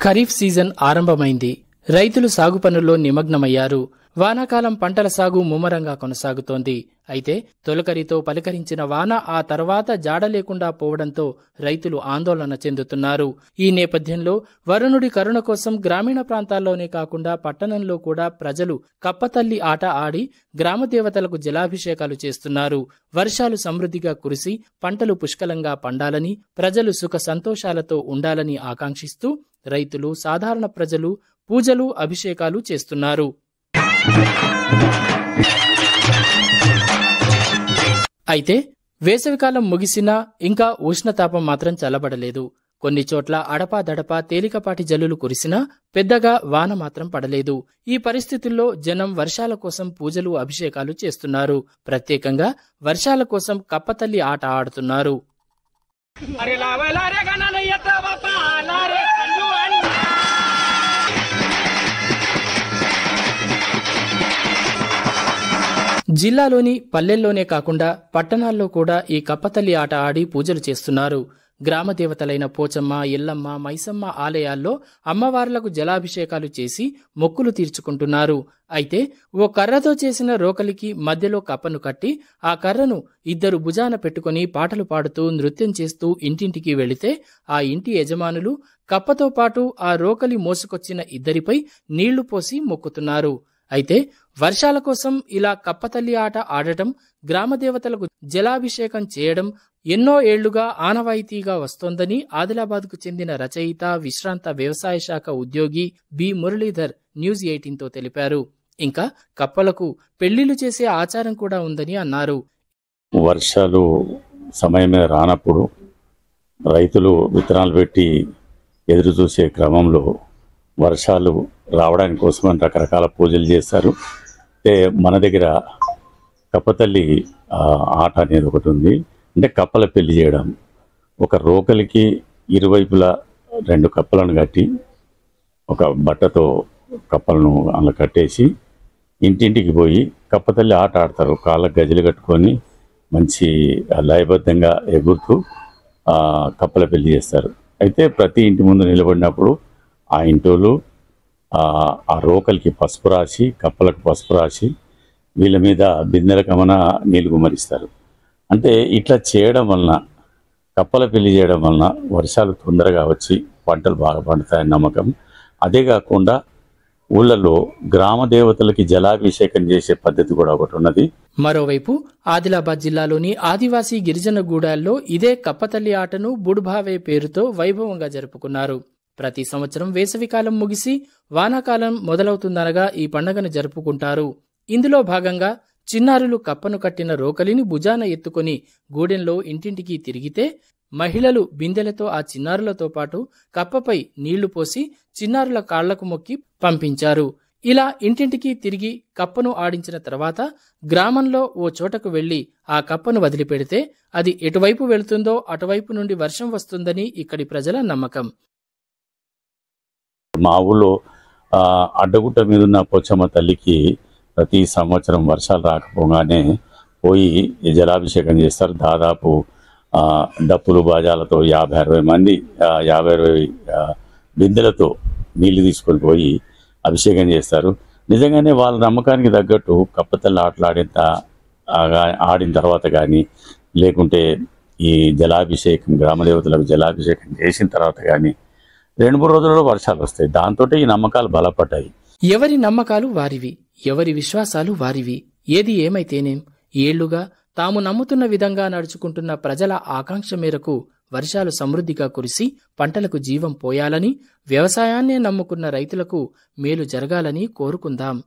Kharif season ఆరంభమైంది. రైతులు సాగు పనుల్లో నిమగ్నమయ్యారు. వానాకాలం పంటల సాగు ముమ్మరంగా కొనసాగుతోంది. అయితే తొలకరితో పలకరించిన వాన ఆ తర్వాత జాడ లేకుండా పోవడంతో రైతులు ఆందోళన చెందుతున్నారు. ఈ నేపథ్యంలో వరుణుడి కరుణ కోసం గ్రామీణ ప్రాంతాల్లోనే కాకుండా పట్టణంలో కూడా ప్రజలు కప్పతల్లి ఆట ఆడి గ్రామదేవతలకు జలాభిషేకాలు చేస్తున్నారు. వర్షాలు సమృద్ధిగా కురిసి పంటలు పుష్కలంగా పండాలని, ప్రజలు సుఖ సంతోషాలతో ఉండాలని ఆకాంక్షిస్తూ రైతులు, సాధారణ ప్రజలు పూజలు, అభిషేకాలు చేస్తున్నారు. అయితే వేసవికాలం ముగిసినా ఇంకా ఉష్ణతాపం మాత్రం చల్లబడలేదు. కొన్ని చోట్ల అడపాదడపా తేలికపాటి జల్లులు కురిసినా పెద్దగా వాన మాత్రం పడలేదు. ఈ పరిస్థితుల్లో జనం వర్షాల కోసం పూజలు, అభిషేకాలు చేస్తున్నారు. ప్రత్యేకంగా వర్షాల కోసం కప్పతల్లి ఆట ఆడుతున్నారు. జిల్లాలోని పల్లెల్లోనే కాకుండా పట్టణాల్లో కూడా ఈ కప్పతల్లి ఆట ఆడి పూజలు చేస్తున్నారు. గ్రామదేవతలైన పోచమ్మ, ఎల్లమ్మ, మైసమ్మ ఆలయాల్లో అమ్మవార్లకు జలాభిషేకాలు చేసి మొక్కులు తీర్చుకుంటున్నారు. అయితే ఓ కర్రతో చేసిన రోకలికి మధ్యలో కప్పను కట్టి ఆ కర్రను ఇద్దరు భుజాన పెట్టుకుని పాటలు పాడుతూ నృత్యం చేస్తూ ఇంటింటికి వెళితే ఆ ఇంటి యజమానులు కప్పతో పాటు ఆ రోకలి మోసుకొచ్చిన ఇద్దరిపై నీళ్లు పోసి మొక్కుతున్నారు. అయితే వర్షాల కోసం ఇలా కప్పతల్లి ఆట ఆడటం, గ్రామదేవతలకు జలాభిషేకం చేయడం ఎన్నో ఏళ్లుగా ఆనవాయితీగా వస్తోందని ఆదిలాబాద్కు చెందిన రచయిత, విశ్రాంత వ్యవసాయ శాఖ ఉద్యోగి బి మురళీధర్ న్యూస్ 18తో తెలిపారు. ఇంకా కప్పలకు పెళ్లిళ్లు చేసే ఆచారం కూడా ఉందని అన్నారు. వర్షాలు సమయమే రానప్పుడు రైతులు విత్తనాలు పెట్టి ఎదురు చూసే క్రమంలో వర్షాలు రావడానికి కోసమని రకరకాల పూజలు చేస్తారు. అంటే మన దగ్గర కప్పతల్లి ఆట అనేది ఒకటి ఉంది. అంటే కప్పల పెళ్లి చేయడం. ఒక రోకలికి ఇరువైపులా 2 కప్పలను కట్టి ఒక బట్టతో కప్పలను అలా కట్టేసి ఇంటింటికి పోయి కప్పతల్లి ఆట ఆడతారు. కాళ్ళకు గజలు కట్టుకొని మంచి లయబద్ధంగా ఎగురుతూ కప్పల పెళ్లి చేస్తారు. అయితే ప్రతి ఇంటి ముందు నిలబడినప్పుడు ఆ ఇంటోళ్ళు ఆ రోకలికి పసుపు రాసి, కప్పలకు పసుపు రాసి వీళ్ళ మీద బిందెల కమన నీళ్ళు గుమ్మరిస్తారు. అంటే ఇట్లా చేయడం వలన, కప్పల పెళ్లి చేయడం వలన వర్షాలు తొందరగా వచ్చి పంటలు బాగా పండుతాయని నమ్మకం. అదే కాకుండా ఊళ్ళలో గ్రామ దేవతలకి జలాభిషేకం చేసే పద్ధతి కూడా ఒకటి ఉన్నది. మరోవైపు ఆదిలాబాద్ జిల్లాలోని ఆదివాసీ గిరిజన గూడాల్లో ఇదే కప్పతల్లి ఆటను బుడ్భావే పేరుతో వైభవంగా జరుపుకున్నారు. ప్రతి సంవత్సరం వేసవికాలం ముగిసి వానాకాలం మొదలవుతుందనగా ఈ పండుగను జరుపుకుంటారు. ఇందులో భాగంగా చిన్నారులు కప్పను కట్టిన రోకలిని భుజాన ఎత్తుకుని గూడెంలో ఇంటింటికి తిరిగితే మహిళలు బిందెలతో ఆ చిన్నారులతో పాటు కప్పపై నీళ్లు పోసి చిన్నారుల కాళ్లకు మొక్కి పంపించారు. ఇలా ఇంటింటికి తిరిగి కప్పను ఆడించిన తర్వాత గ్రామంలో ఓ చోటకు వెళ్లి ఆ కప్పను వదిలిపెడితే అది ఎటువైపు వెళుతుందో అటువైపు నుండి వర్షం వస్తుందని ఇక్కడి ప్రజల నమ్మకం. మా ఊళ్ళో అడ్డగుట్ట మీద ఉన్న పోచమ్మ తల్లికి ప్రతి సంవత్సరం వర్షాలు రాకపోగానే పోయి జలాభిషేకం చేస్తారు. దాదాపు డప్పులు బాజాలతో 50-60 మంది 50-60 బిందెలతో నీళ్లు తీసుకొని పోయి అభిషేకం చేస్తారు. నిజంగానే వాళ్ళ నమ్మకానికి తగ్గట్టు కప్పతల్లి ఆడిన తర్వాత కానీ, లేకుంటే ఈ జలాభిషేకం గ్రామదేవతలకు జలాభిషేకం చేసిన తర్వాత కానీ 2-3 రోజులలో వర్షాలు వస్తాయి. దాంతో ఈ నమ్మకాలు బలపడ్డాయి. ఎవరి నమ్మకాలు వారివి, ఎవరి విశ్వాసాలు వారివి. ఏది ఏమైతేనేం ఏళ్లుగా తాము నమ్ముతున్న విధంగా నడుచుకుంటున్న ప్రజల ఆకాంక్ష మేరకు వర్షాలు సమృద్ధిగా కురిసి పంటలకు జీవం పోయాలని, వ్యవసాయాన్నే నమ్ముకున్న రైతులకు మేలు జరగాలని కోరుకుందాం.